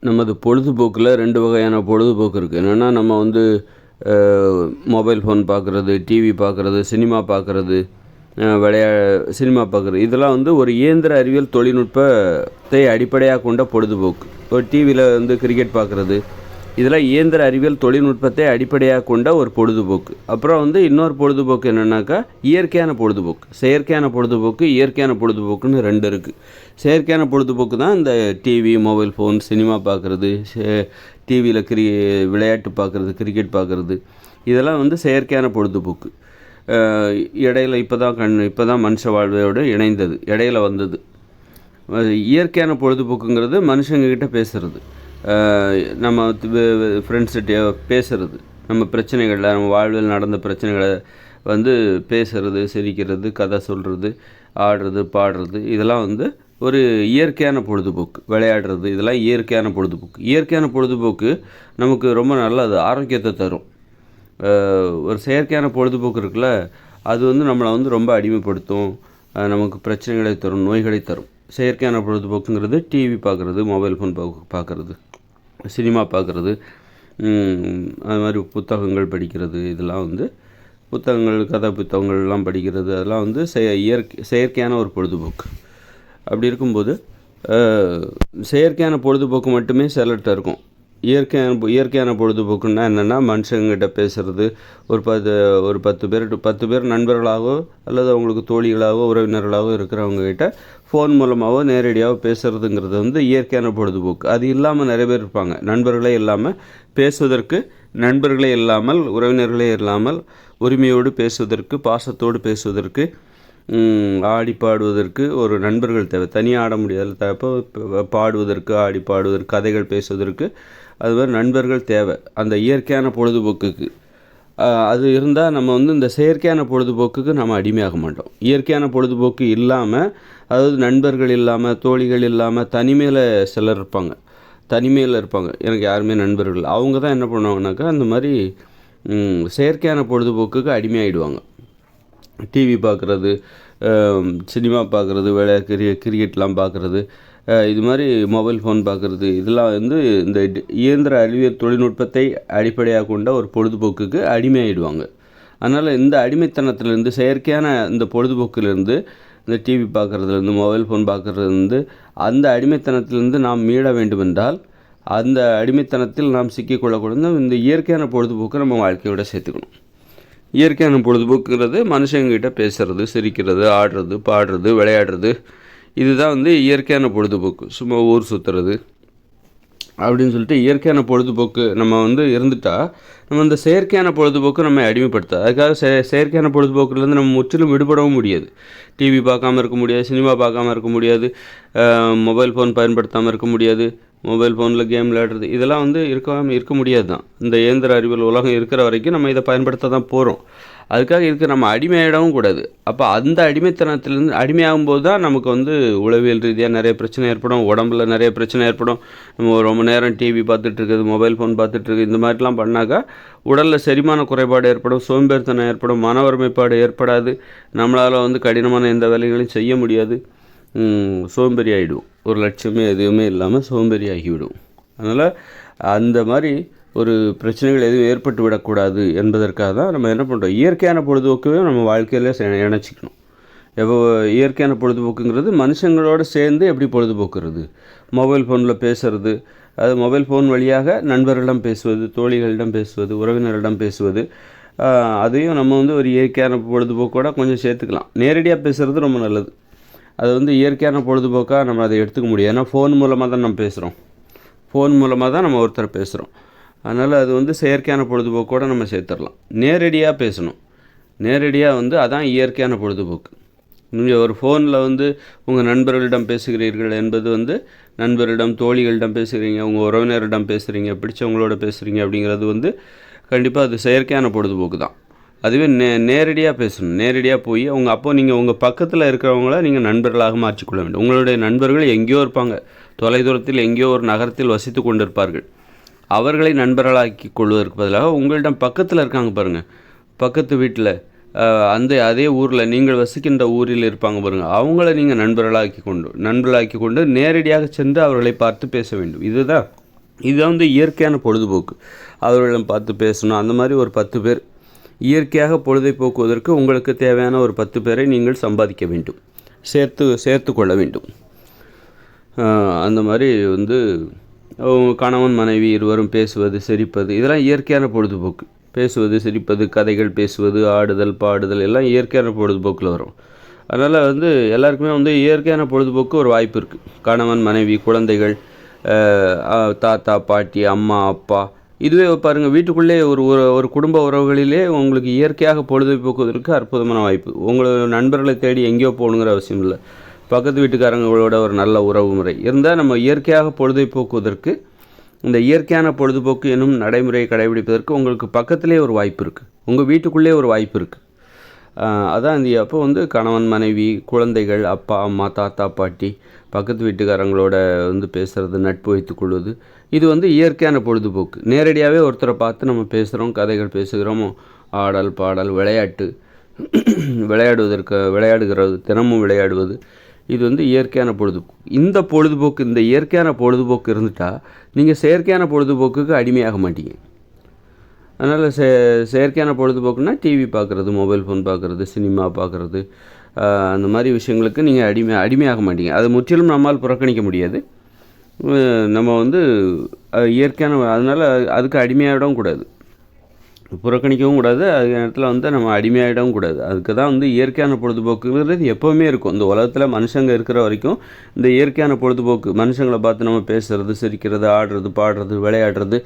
நமது பொழுதுபோக்கில் 2 வகையான பொழுதுபோக்கு இருக்குது. என்னென்னா நம்ம வந்து மொபைல் ஃபோன் பார்க்குறது, டிவி பார்க்குறது, சினிமா பார்க்குறது, சினிமா பார்க்குறது இதெல்லாம் வந்து ஒரு இயந்திர அறிவியல் தொழில்நுட்பத்தை அடிப்படையாக கொண்ட பொழுதுபோக்கு. ஒரு டிவியில் வந்து கிரிக்கெட் பார்க்குறது இதெல்லாம் இயந்திர அறிவியல் தொழில்நுட்பத்தை அடிப்படையாக கொண்ட ஒரு பொழுதுபோக்கு. அப்புறம் வந்து இன்னொரு பொழுதுபோக்கு என்னென்னாக்கா இயற்கையான பொழுதுபோக்கு, செயற்கையான பொழுதுபோக்கு, இயற்கையான பொழுதுபோக்குன்னு 2 இருக்குது. செயற்கையான பொழுதுபோக்கு தான் இந்த டிவி, மொபைல் ஃபோன், சினிமா பார்க்குறது, டிவியில் விளையாட்டு பார்க்குறது, கிரிக்கெட் பார்க்குறது இதெல்லாம் வந்து செயற்கையான பொழுதுபோக்கு. இடையில இப்போ தான் மனுஷ வாழ்வையோடு இணைந்தது, இடையில வந்தது. இயற்கையான பொழுதுபோக்குங்கிறது மனுஷங்கக்கிட்ட பேசுகிறது, நம்ம ஃப்ரெண்ட்ஸ்கிட்ட பேசுகிறது, நம்ம பிரச்சனைகளில் நம்ம வாழ்வில் நடந்த பிரச்சனைகளை வந்து பேசுகிறது, சிரிக்கிறது, கதை சொல்கிறது, ஆடுறது, பாடுறது இதெல்லாம் வந்து ஒரு இயற்கையான பொழுதுபோக்கு. விளையாடுறது இதெல்லாம் இயற்கையான பொழுதுபோக்கு. இயற்கையான பொழுதுபோக்கு நமக்கு ரொம்ப நல்லது, ஆரோக்கியத்தை தரும். ஒரு செயற்கையான பொழுதுபோக்கு இருக்குல்ல, அது வந்து நம்மளை வந்து ரொம்ப அடிமைப்படுத்தும், நமக்கு பிரச்சனைகளை தரும், நோய்களை தரும். செயற்கையான பொழுதுபோக்குங்கிறது டிவி பார்க்குறது, மொபைல் ஃபோன் பார்க்குறது, சினிமா பார்க்குறது, அது மாதிரி புத்தகங்கள் படிக்கிறது, இதெல்லாம் வந்து கதை புத்தகங்கள்லாம் படிக்கிறது, அதெல்லாம் வந்து செயற்கையான ஒரு பொழுதுபோக்கு. அப்படி இருக்கும்போது செயற்கையான பொழுதுபோக்கு மட்டுமே சிலர்கிட்ட இருக்கும். இயற்கையான பொழுதுபோக்குன்னா என்னென்னா மனுஷங்கிட்ட பேசுகிறது, ஒரு 10 பேர் நண்பர்களாகவோ அல்லது அவங்களுக்கு தோழிகளாகவோ உறவினர்களாகவோ இருக்கிறவங்ககிட்ட ஃபோன் மூலமாகவோ நேரடியாக பேசுகிறதுங்கிறது வந்து இயற்கையான பொழுதுபோக்கு. அது இல்லாமல் நிறைய பேர் இருப்பாங்க, நண்பர்களே இல்லாமல் பேசுவதற்கு, நண்பர்களே இல்லாமல், உறவினர்களே இல்லாமல் உரிமையோடு பேசுவதற்கு, பாசத்தோடு பேசுவதற்கு, ஆடி பாடுவதற்கு ஒரு நண்பர்கள் தேவை. தனியாக ஆட முடியாது, பாடுவதற்கு, ஆடி பாடுவதற்கு, கதைகள் பேசுவதற்கு அது மாதிரி நண்பர்கள் தேவை அந்த இயற்கையான பொழுதுபோக்குக்கு. அது இருந்தால் நம்ம வந்து இந்த செயற்கையான பொழுதுபோக்குக்கு நம்ம அடிமையாக மாட்டோம். இயற்கையான பொழுதுபோக்கு இல்லாமல், அதாவது நண்பர்கள் இல்லாமல், தோழிகள் இல்லாமல், தனிமையில் சிலர் இருப்பாங்க, எனக்கு யாருமே நண்பர்கள், அவங்க தான் என்ன பண்ணுவாங்கனாக்கா அந்த மாதிரி செயற்கையான பொழுதுபோக்குக்கு அடிமையாகிடுவாங்க. டிவி பார்க்குறது, சினிமா பார்க்குறது, கிரிக்கெட்லாம் பார்க்குறது, இது மாதிரி மொபைல் ஃபோன் பார்க்குறது இதெல்லாம் வந்து இந்த இயந்திர அறிவியல் தொழில்நுட்பத்தை அடிப்படையாக கொண்ட ஒரு பொழுதுபோக்குக்கு அடிமையாகிடுவாங்க. அதனால் இந்த அடிமைத்தனத்திலேருந்து, செயற்கையான இந்த பொழுதுபோக்கிலேருந்து, இந்த டிவி பார்க்குறதுலேருந்து, மொபைல் ஃபோன் பார்க்குறதுலேருந்து, அந்த அடிமைத்தனத்திலேருந்து நாம் மீள வேண்டுமென்றால், அந்த அடிமைத்தனத்தில் நாம் சிக்கிக்கொள்ளக்கூடாது. இந்த இயற்கையான பொழுதுபோக்கை நம்ம வாழ்க்கையோட சேர்த்துக்கணும். இயற்கையான பொழுதுபோக்குங்கிறது மனுஷங்கிட்ட பேசுகிறது, சிரிக்கிறது, ஆடுறது, பாடுறது, விளையாடுறது இதுதான் வந்து இயற்கையான பொழுதுபோக்கு. சும்மா ஊர் சுற்றுறது அப்படின்னு சொல்லிட்டு இயற்கையான பொழுதுபோக்கு நம்ம வந்து இருந்துட்டால், நம்ம இந்த செயற்கையான பொழுதுபோக்கு நம்ம அடிமைப்படுத்த, அதுக்காக செயற்கையான பொழுதுபோக்குலேருந்து நம்ம முற்றிலும் விடுபடவும் முடியாது. டிவி பார்க்காம இருக்க முடியாது, சினிமா பார்க்காம இருக்க முடியாது, மொபைல் ஃபோன் பயன்படுத்தாமல் இருக்க முடியாது, மொபைல் ஃபோனில் கேம் விளையாடுறது இதெல்லாம் வந்து இருக்க முடியாது தான். இந்த இயந்திர அறிவியல் உலகம் இருக்கிற வரைக்கும் நம்ம இதை பயன்படுத்த தான் போகிறோம். அதுக்காக இதுக்கு நம்ம அடிமையாகிடவும் கூடாது. அப்போ அந்த அடிமைத்தனத்திலேருந்து அடிமையாகும்போது தான் நமக்கு வந்து உளவியல் ரீதியாக நிறைய பிரச்சனை ஏற்படும், உடம்புல நிறைய பிரச்சனை ஏற்படும். நம்ம ரொம்ப நேரம் டிவி பார்த்துட்ருக்குது, மொபைல் ஃபோன் பார்த்துட்ருக்கு, இந்த மாதிரிலாம் பண்ணாக்கா உடலில் செரிமான குறைபாடு ஏற்படும், சோம்பேறித்தனம் ஏற்படும், மன ஒருமைப்பாடு ஏற்படாது, நம்மளால் வந்து கடினமான எந்த வேலைகளையும் செய்ய முடியாது, சோம்பேறி ஆகிடும், ஒரு லட்சியமே எதுவுமே இல்லாமல் சோம்பேறி ஆகிவிடும். அதனால் அந்த மாதிரி ஒரு பிரச்சனைகள் எதுவும் ஏற்பட்டு விடக்கூடாது என்பதற்காக தான் நம்ம என்ன பண்ணுறோம், இயற்கையான பொழுதுபோக்கையும் நம்ம வாழ்க்கையில் இணைச்சிக்கணும். இயற்கையான பொழுதுபோக்குங்கிறது மனுஷங்களோடு சேர்ந்து எப்படி பொழுதுபோக்குறது, மொபைல் ஃபோனில் பேசுகிறது, அது மொபைல் ஃபோன் வழியாக நண்பர்களிடம் பேசுவது, தோழிகளிடம் பேசுவது, உறவினரிடம் பேசுவது, அதையும் நம்ம வந்து ஒரு இயற்கையான பொழுதுபோக்கோடு கொஞ்சம் சேர்த்துக்கலாம். நேரடியாக பேசுகிறது ரொம்ப நல்லது. அது வந்து இயற்கையான பொழுதுபோக்காக நம்ம அதை எடுத்துக்க முடியாது. ஏன்னா ஃபோன் மூலமாக தான் நம்ம பேசுகிறோம், ஃபோன் மூலமாக தான் நம்ம ஒருத்தர் பேசுகிறோம். அதனால் அது வந்து செயற்கையான பொழுதுபோக்கோடு நம்ம சேர்த்துடலாம். நேரடியாக பேசணும், நேரடியாக வந்து அதான் இயற்கையான பொழுதுபோக்கு. நீங்கள் ஒரு ஃபோனில் வந்து உங்கள் நண்பர்களிடம் பேசுகிறீர்கள் என்பது வந்து நண்பரிடம், தோழிகளிடம் பேசுகிறீங்க, உங்கள் உறவினரிடம் பேசுகிறீங்க, பிடிச்சவங்களோட பேசுகிறீங்க அப்படிங்கிறது வந்து கண்டிப்பாக அது செயற்கையான பொழுதுபோக்கு தான். அதுவே நேரடியாக பேசணும், நேரடியாக போய் நீங்கள் உங்கள் பக்கத்தில் இருக்கிறவங்கள நீங்கள் நண்பர்களாக மாற்றிக்கொள்ள வேண்டும். உங்களுடைய நண்பர்கள் எங்கேயோ இருப்பாங்க, தொலைதூரத்தில் எங்கேயோ ஒரு நகரத்தில் வசித்து கொண்டிருப்பார்கள். அவர்களை நண்பர்களாக்கி கொள்வதற்கு பதிலாக உங்களிடம் பக்கத்தில் இருக்காங்க பாருங்கள், பக்கத்து வீட்டில், அதே ஊரில் நீங்கள் வசிக்கின்ற ஊரில் இருப்பாங்க பாருங்கள், அவங்கள நீங்கள் நண்பர்களாக்கி கொண்டு நேரடியாக சென்று அவர்களை பார்த்து பேச வேண்டும். இதுதான் இதுதான் வந்து இயற்கையான பொழுதுபோக்கு. அவர்களிடம் பார்த்து பேசணும், அந்த மாதிரி ஒரு 10 பேர் இயற்கையாக பொழுதை போக்குவதற்கு உங்களுக்கு தேவையான ஒரு 10 பேரை நீங்கள் சம்பாதிக்க வேண்டும், சேர்த்து கொள்ள வேண்டும். அந்த மாதிரி வந்து கணவன் மனைவி இருவரும் பேசுவது, சிரிப்பது, இதெல்லாம் இயற்கையான பொழுதுபோக்கு. பேசுவது, சிரிப்பது, கதைகள் பேசுவது, ஆடுதல், பாடுதல் எல்லாம் இயற்கையான பொழுதுபோக்கில் வரும். அதனால் வந்து எல்லாருக்குமே வந்து இயற்கையான பொழுதுபோக்கு ஒரு வாய்ப்பு இருக்குது. கணவன் மனைவி, குழந்தைகள், தாத்தா பாட்டி, அம்மா அப்பா, இதுவே பாருங்கள், வீட்டுக்குள்ளே ஒரு குடும்ப உறவுகளிலே உங்களுக்கு இயற்கையாக பொழுதுபோக்குவதற்கு அற்புதமான வாய்ப்பு. உங்களோட நண்பர்களை தேடி எங்கேயோ போகணுங்கிற அவசியம் இல்லை. பக்கத்து வீட்டுக்காரங்களோட ஒரு நல்ல உறவு முறை இருந்தால் நம்ம இயற்கையாக பொழுதுபோக்குவதற்கு, இந்த இயற்கையான பொழுதுபோக்கு என்னும் நடைமுறையை கடைபிடிப்பதற்கு உங்களுக்கு பக்கத்திலே ஒரு வாய்ப்பு இருக்குது, உங்கள் வீட்டுக்குள்ளே ஒரு வாய்ப்பு இருக்குது. அதான் அப்போ வந்து கணவன் மனைவி, குழந்தைகள், அப்பா அம்மா, தாத்தா பாட்டி, பக்கத்து வீட்டுக்காரங்களோட வந்து பேசுகிறது, நட்பு வைத்துக்கொள்வது, இது வந்து இயற்கையான பொழுதுபோக்கு. நேரடியாகவே ஒருத்தரை பார்த்து நம்ம பேசுகிறோம், கதைகள் பேசுகிறோமோ, ஆடல் பாடல், விளையாட்டு, விளையாடுகிறது, தினமும் விளையாடுவது, இது வந்து இயற்கையான பொழுதுபோக்கு. இந்த இயற்கையான பொழுதுபோக்கு இருந்துட்டால் நீங்கள் செயற்கையான பொழுதுபோக்குக்கு அடிமையாக மாட்டீங்க. அதனால் செயற்கையான பொழுதுபோக்குன்னா டிவி பார்க்குறது, மொபைல் ஃபோன் பார்க்குறது, சினிமா பார்க்குறது, அந்த மாதிரி விஷயங்களுக்கு நீங்கள் அடிமையாக மாட்டீங்க. அது முற்றிலும் நம்மால் புறக்கணிக்க முடியாது. நம்ம வந்து இயற்கையான, அதனால் அதுக்கு அடிமையாகிடவும் கூடாது, புறக்கணிக்கவும் கூடாது, அது நேரத்தில் வந்து நம்ம அடிமையாகிடவும் கூடாது. அதுக்கு தான் வந்து இயற்கையான பொழுதுபோக்குங்கிறது எப்போவுமே இருக்கும். இந்த உலகத்தில் மனுஷங்க இருக்கிற வரைக்கும் இந்த இயற்கையான பொழுதுபோக்கு, மனுஷங்களை பார்த்து நம்ம பேசுகிறது, சிரிக்கிறது, ஆடுறது, பாடுறது, விளையாடுறது,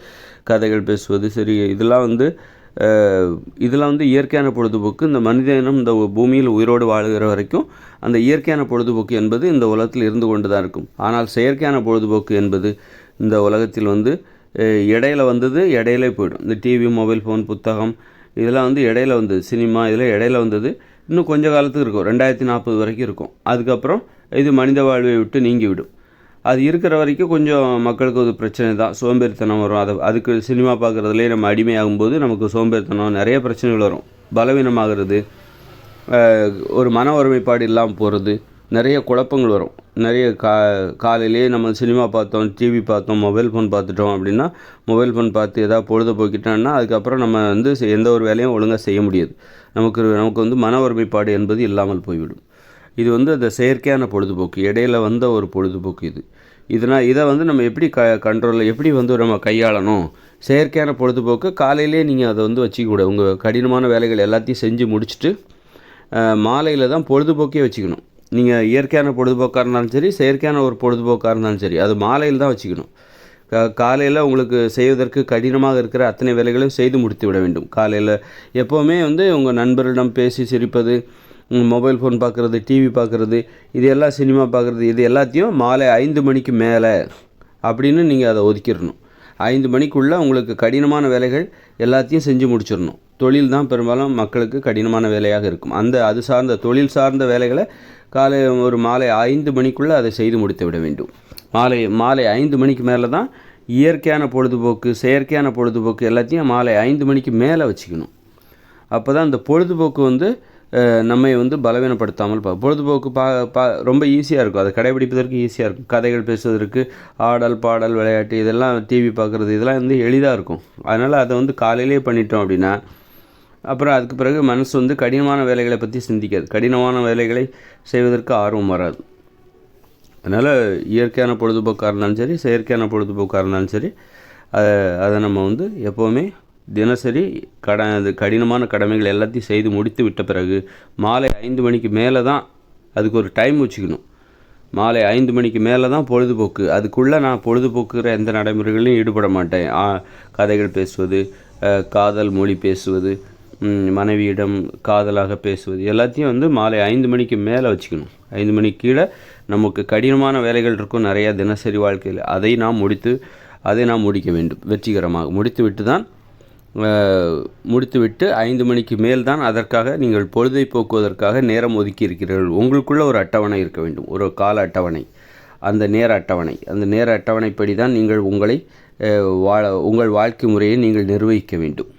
கதைகள் பேசுவது, சரி, இதெல்லாம் வந்து இயற்கையான பொழுதுபோக்கு. இந்த மனிதனும் இந்த பூமியில் உயிரோடு வாழுகிற வரைக்கும் அந்த இயற்கையான பொழுதுபோக்கு என்பது இந்த உலகத்தில் இருந்து கொண்டு தான் இருக்கும். ஆனால் செயற்கையான பொழுதுபோக்கு என்பது இந்த உலகத்தில் வந்து இடையில வந்தது, இடையிலே போய்டும். இந்த டிவி, மொபைல் ஃபோன், புத்தகம், இதெல்லாம் வந்து இடையில வந்தது. சினிமா, இதெல்லாம் இடையில வந்தது. இன்னும் கொஞ்சம் காலத்துக்கு இருக்கும், 2040 வரைக்கும் இருக்கும். அதுக்கப்புறம் இது மனித வாழ்வை விட்டு நீங்கிவிடும். அது இருக்கிற வரைக்கும் கொஞ்சம் மக்களுக்கு ஒரு பிரச்சனை தான், சோம்பேறித்தனம் வரும். அதுக்கு சினிமா பார்க்குறதுலேயே நம்ம அடிமையாகும்போது நமக்கு சோம்பேறித்தனம், நிறைய பிரச்சனைகள் வரும். பலவீனமாகிறது, ஒரு மன ஒருமைப்பாடு இல்லாமல் போகிறது, நிறைய குழப்பங்கள் வரும். நிறைய காலையிலேயே நம்ம சினிமா பார்த்தோம், டிவி பார்த்தோம், மொபைல் ஃபோன் பார்த்துட்டோம் அப்படின்னா, மொபைல் ஃபோன் பார்த்து எதாவது பொழுதுபோக்கிட்டோன்னா அதுக்கப்புறம் நம்ம வந்து எந்த ஒரு வேலையும் ஒழுங்காக செய்ய முடியாது. நமக்கு வந்து மன ஒருமைப்பாடு என்பது இல்லாமல் போய்விடும். இது வந்து அந்த செயற்கையான பொழுதுபோக்கு, இடையில வந்த ஒரு பொழுதுபோக்கு இது. இதை வந்து நம்ம எப்படி கண்ட்ரோலில் எப்படி வந்து நம்ம கையாளணும்? செயற்கையான பொழுதுபோக்கு காலையிலே நீங்கள் அதை வந்து வச்சுக்கூடாது. உங்கள் கடினமான வேலைகள் எல்லாத்தையும் செஞ்சு முடிச்சுட்டு மாலையில் தான் பொழுதுபோக்கே வச்சுக்கணும். நீங்கள் இயற்கையான பொழுதுபோக்காக இருந்தாலும் சரி, செயற்கையான ஒரு பொழுதுபோக்காக இருந்தாலும் சரி, அது மாலையில் தான் வச்சுக்கணும். காலையில் உங்களுக்கு செய்வதற்கு கடினமாக இருக்கிற அத்தனை வேலைகளையும் செய்து முடித்து விட வேண்டும். காலையில் எப்போவுமே வந்து உங்கள் நண்பரிடம் பேசி சிரிப்பது, மொபைல் ஃபோன் பார்க்குறது, டிவி பார்க்குறது, இது எல்லாம் சினிமா பார்க்குறது, இது எல்லாத்தையும் மாலை 5 மணிக்கு மேலே அப்படின்னு நீங்கள் அதை ஒதுக்கிடணும். 5 மணிக்குள்ளே உங்களுக்கு கடினமான வேலைகள் எல்லாத்தையும் செஞ்சு முடிச்சிடணும். தொழில் தான் பெரும்பாலும் மக்களுக்கு கடினமான வேலையாக இருக்கும். அது சார்ந்த தொழில் சார்ந்த வேலைகளை மாலை 5 மணிக்குள்ளே அதை செய்து முடித்து விட வேண்டும். மாலை 5 மணிக்கு மேலே தான் இயற்கையான பொழுதுபோக்கு, செயற்கையான பொழுதுபோக்கு எல்லாத்தையும் மாலை 5 மணிக்கு மேலே வச்சுக்கணும். அப்போ தான் இந்த பொழுதுபோக்கு வந்து நம்மை வந்து பலவீனப்படுத்தாமல் பொழுதுபோக்கு ரொம்ப ஈஸியாக இருக்கும், அதை கடைபிடிப்பதற்கு ஈஸியாக இருக்கும். கதைகள் பேசுவதற்கு, ஆடல் பாடல், விளையாட்டு, இதெல்லாம் டிவி பார்க்குறது, இதெல்லாம் வந்து எளிதாக இருக்கும். அதனால் அதை வந்து காலையிலே பண்ணிட்டோம் அப்படின்னா அப்புறம் அதுக்கு பிறகு மனசு வந்து கடினமான வேலைகளை பற்றி சிந்திக்காது, கடினமான வேலைகளை செய்வதற்கு ஆர்வம் வராது. அதனால் இயற்கையான பொழுதுபோக்காக இருந்தாலும் சரி, செயற்கையான பொழுதுபோக்காக இருந்தாலும் சரி, அதை நம்ம வந்து எப்போவுமே தினசரி கடினமான கடமைகள் எல்லாத்தையும் செய்து முடித்து விட்ட பிறகு மாலை 5 மணிக்கு மேலே தான் அதுக்கு ஒரு டைம் வச்சுக்கணும். மாலை 5 மணிக்கு மேலே தான் பொழுதுபோக்கு. அதுக்குள்ளே நான் பொழுதுபோக்குற எந்த நடைமுறைகளையும் ஈடுபட மாட்டேன். கதைகள் பேசுவது, காதல் மொழி பேசுவது, மனைவியிடம் காதலாக பேசுவது, எல்லாத்தையும் வந்து மாலை 5 மணிக்கு மேலே வச்சுக்கணும். 5 மணிக்கு கீழே நமக்கு கடினமான வேலைகள் இருக்கும் நிறையா தினசரி வாழ்க்கையில். அதை நாம் முடிக்க வேண்டும். வெற்றிகரமாக முடித்துவிட்டு 5 மணிக்கு மேல் தான் அதற்காக நீங்கள் பொழுதை போக்குவதற்காக நேரம் ஒதுக்கி இருக்கிறீர்கள். உங்களுக்குள்ள ஒரு அட்டவணை இருக்க வேண்டும், ஒரு கால அட்டவணை, அந்த நேர அட்டவணைப்படி தான் நீங்கள் உங்கள் வாழ்க்கை முறையை நீங்கள் நிர்வகிக்க வேண்டும்.